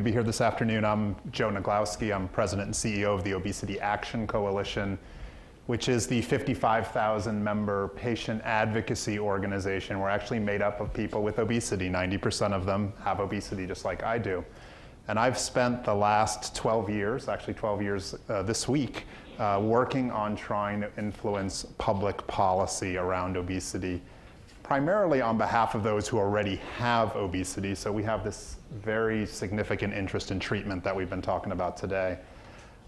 be here this afternoon. I'm Joe Nadglowski. I'm president and CEO of the Obesity Action Coalition, which is the 55,000 member patient advocacy organization. We're actually made up of people with obesity. 90% of them have obesity just like I do. And I've spent the last 12 years, actually 12 years this week, working on trying to influence public policy around obesity, primarily on behalf of those who already have obesity. So we have this very significant interest in treatment that we've been talking about today.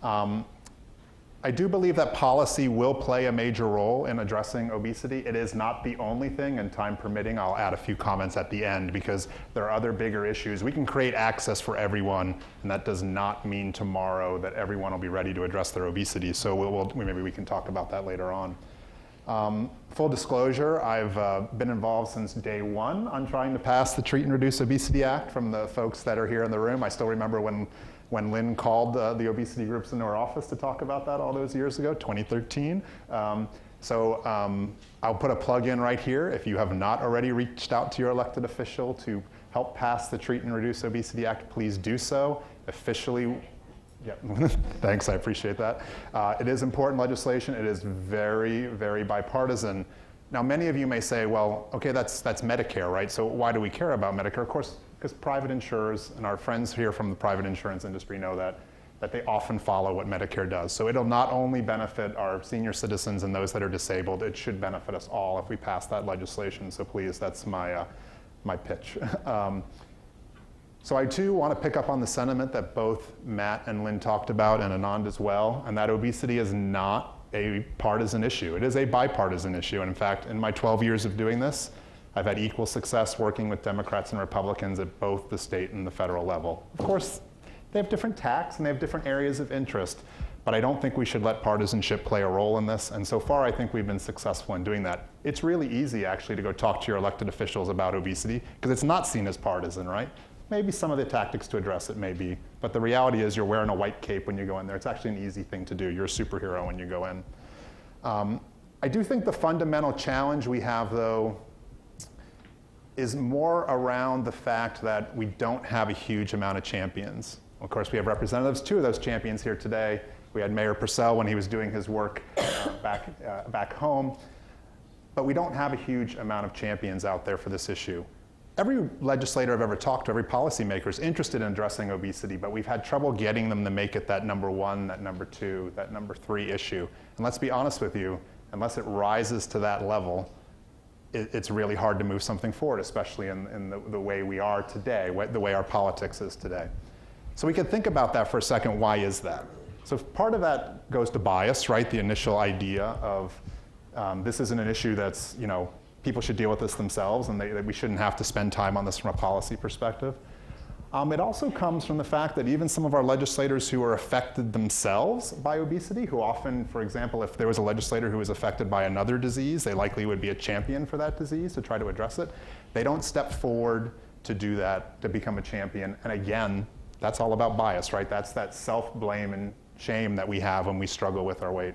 I do believe that policy will play a major role in addressing obesity. It is not the only thing, and time permitting, I'll add a few comments at the end because there are other bigger issues. We can create access for everyone, and that does not mean tomorrow that everyone will be ready to address their obesity. So maybe we can talk about that later on. Full disclosure, I've been involved since day one on trying to pass the Treat and Reduce Obesity Act from the folks that are here in the room. I still remember when Lynn called the obesity groups into our office to talk about that all those years ago, 2013. I'll put a plug in right here. If you have not already reached out to your elected official to help pass the Treat and Reduce Obesity Act, please do so. Officially, yeah, thanks, I appreciate that. It is important legislation. It is very, very bipartisan. Now, many of you may say, well, okay, that's Medicare, right? So why do we care about Medicare? Of course, because private insurers and our friends here from the private insurance industry know that they often follow what Medicare does. So it'll not only benefit our senior citizens and those that are disabled, it should benefit us all if we pass that legislation. So please, that's my pitch. So I too want to pick up on the sentiment that both Matt and Lynn talked about, and Anand as well, and that obesity is not a partisan issue. It is a bipartisan issue. And in fact, in my 12 years of doing this, I've had equal success working with Democrats and Republicans at both the state and the federal level. Of course, they have different tacks and they have different areas of interest, but I don't think we should let partisanship play a role in this. And so far, I think we've been successful in doing that. It's really easy, actually, to go talk to your elected officials about obesity because it's not seen as partisan, right? Maybe some of the tactics to address it may be, but the reality is you're wearing a white cape when you go in there. It's actually an easy thing to do. You're a superhero when you go in. I do think the fundamental challenge we have, though, is more around the fact that we don't have a huge amount of champions. Of course, we have representatives, two of those champions here today. We had Mayor Purcell when he was doing his work back home, but we don't have a huge amount of champions out there for this issue. Every legislator I've ever talked to, every policymaker is interested in addressing obesity, but we've had trouble getting them to make it that number one, that number two, that number three issue. And let's be honest with you, unless it rises to that level, it's really hard to move something forward, especially in the way we are today, the way our politics is today. So we could think about that for a second. Why is that? So part of that goes to bias, right? The initial idea of this isn't an issue that's, people should deal with this themselves and that we shouldn't have to spend time on this from a policy perspective. It also comes from the fact that even some of our legislators who are affected themselves by obesity, who often, for example, if there was a legislator who was affected by another disease, they likely would be a champion for that disease to try to address it. They don't step forward to do that, to become a champion. And again, that's all about bias, right? That's that self-blame and shame that we have when we struggle with our weight.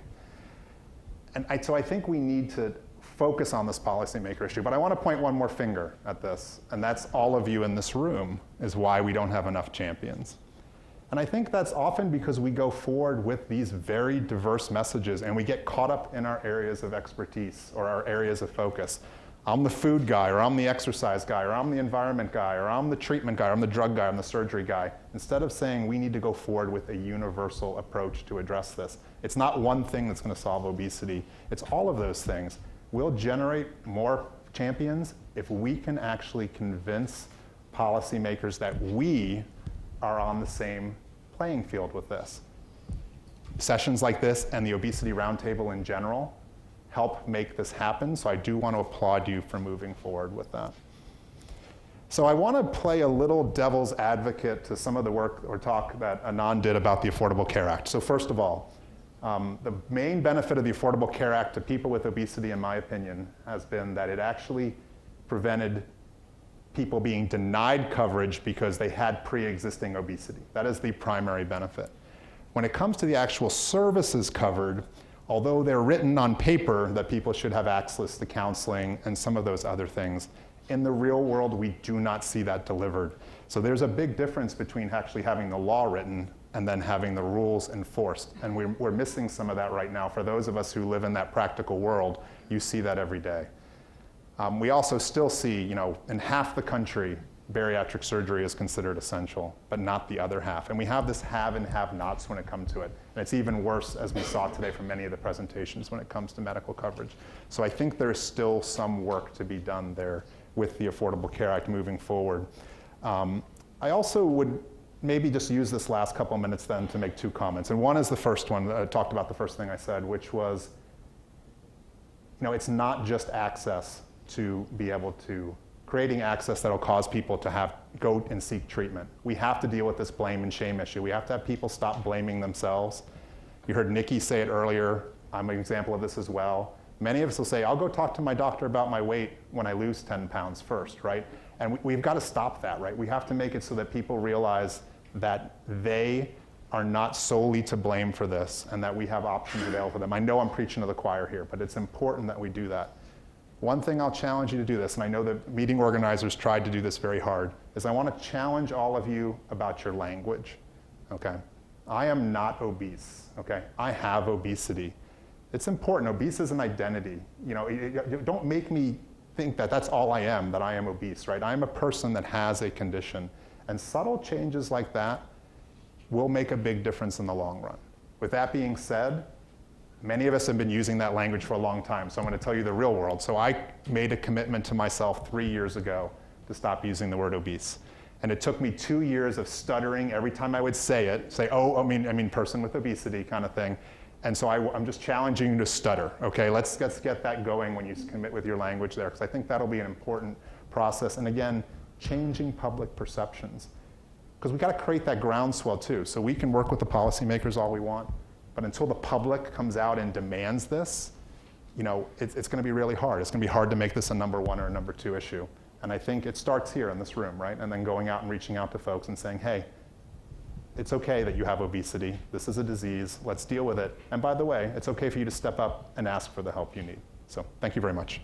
And so I think we need to focus on this policymaker issue, but I want to point one more finger at this, and that's all of you in this room is why we don't have enough champions. And I think that's often because we go forward with these very diverse messages and we get caught up in our areas of expertise or our areas of focus. I'm the food guy, or I'm the exercise guy, or I'm the environment guy, or I'm the treatment guy, or I'm the drug guy, I'm the surgery guy. Instead of saying we need to go forward with a universal approach to address this. It's not one thing that's going to solve obesity. It's all of those things. We'll generate more champions if we can actually convince policymakers that we are on the same playing field with this. Sessions like this and the Obesity Roundtable in general help make this happen, so I do want to applaud you for moving forward with that. So I want to play a little devil's advocate to some of the work or talk that Anand did about the Affordable Care Act. So first of all, the main benefit of the Affordable Care Act to people with obesity, in my opinion, has been that it actually prevented people being denied coverage because they had pre-existing obesity. That is the primary benefit. When it comes to the actual services covered, although they're written on paper that people should have access to counseling and some of those other things, in the real world, we do not see that delivered. So there's a big difference between actually having the law written and then having the rules enforced. And we're missing some of that right now. For those of us who live in that practical world, you see that every day. We also still see, in half the country, bariatric surgery is considered essential, but not the other half. And we have this have and have-nots when it comes to it. And it's even worse, as we saw today from many of the presentations, when it comes to medical coverage. So I think there's still some work to be done there with the Affordable Care Act moving forward. I also would maybe just use this last couple of minutes then to make two comments. And one is the first one, I talked about the first thing I said, which was, it's not just access to be able to, creating access that'll cause people to go and seek treatment. We have to deal with this blame and shame issue. We have to have people stop blaming themselves. You heard Nikki say it earlier. I'm an example of this as well. Many of us will say, I'll go talk to my doctor about my weight when I lose 10 pounds first, right? And we've got to stop that, right? We have to make it so that people realize that they are not solely to blame for this and that we have options available for them. I know I'm preaching to the choir here, but it's important that we do that. One thing I'll challenge you to do this, and I know the meeting organizers tried to do this very hard, is I want to challenge all of you about your language, okay? I am not obese, okay? I have obesity. It's important. Obese is an identity. Don't make me think that that's all I am, that I am obese, right? I'm a person that has a condition. And subtle changes like that will make a big difference in the long run. With that being said, many of us have been using that language for a long time, so I'm going to tell you the real world. So I made a commitment to myself 3 years ago to stop using the word obese. And it took me 2 years of stuttering every time I would say it, I mean person with obesity kind of thing. And so I'm just challenging you to stutter, okay? Let's get that going when you commit with your language there, because I think that'll be an important process. And again, changing public perceptions. Because we've got to create that groundswell too. So we can work with the policymakers all we want, but until the public comes out and demands this, it's going to be really hard. It's going to be hard to make this a number 1 or a number 2 issue. And I think it starts here in this room, right? And then going out and reaching out to folks and saying, hey, it's okay that you have obesity. This is a disease. Let's deal with it. And by the way, it's okay for you to step up and ask for the help you need. So thank you very much.